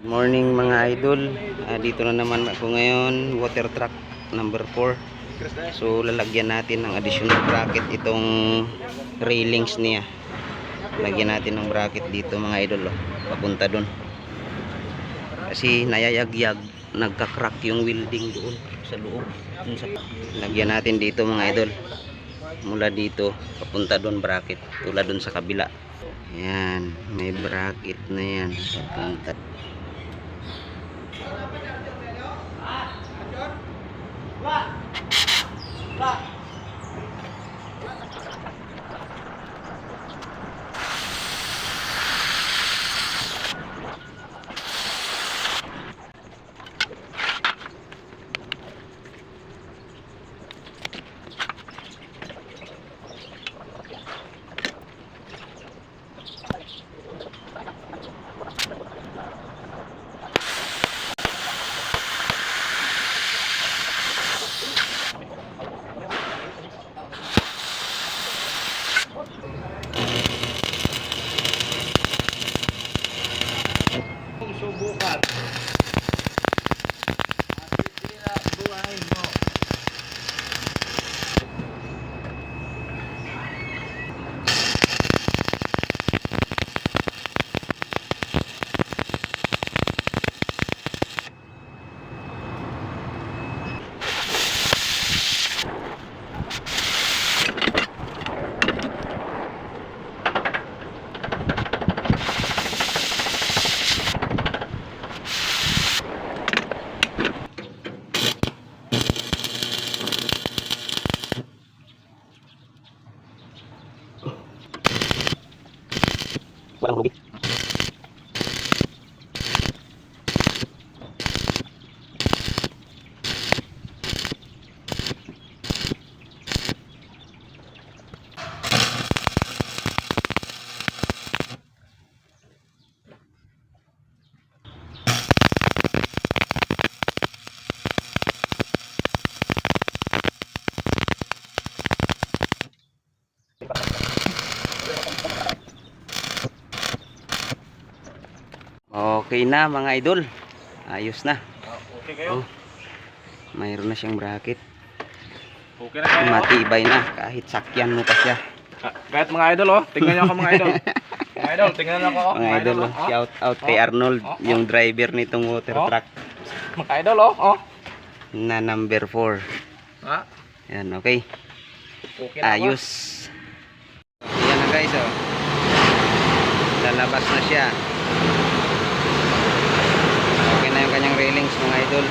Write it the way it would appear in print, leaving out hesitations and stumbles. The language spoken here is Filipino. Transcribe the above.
Morning mga idol. Dito na naman ako ngayon, water truck number 4. So lalagyan natin ng additional bracket itong railings niya. Lagyan natin ng bracket dito mga idol, papunta dun. Kasi nayayagyag, nagka-crack yung welding doon sa loob. Lagyan natin dito mga idol. Mula dito papunta dun bracket, tulad dun sa kabila. Ayan, may bracket na yan papunta. Subukan. Masisira buhay mo. Walang lugi. Okay na mga idol. Ayos na. Okay kayo? Mayroon na siyang bracket. Okay na kayo? Matibay na kahit sakyan mo pa siya. Kahit mga idol tingnan nyo ako mga idol. Mga idol, tingnan nyo ako. Mga idol, shout out kay Arnold, yung driver nitong water truck Mga idol na number 4. Yan, okay. Okay na. Ayos. Yan na guys, lalabas na siya. Okay na yung kanyang railings mga idol.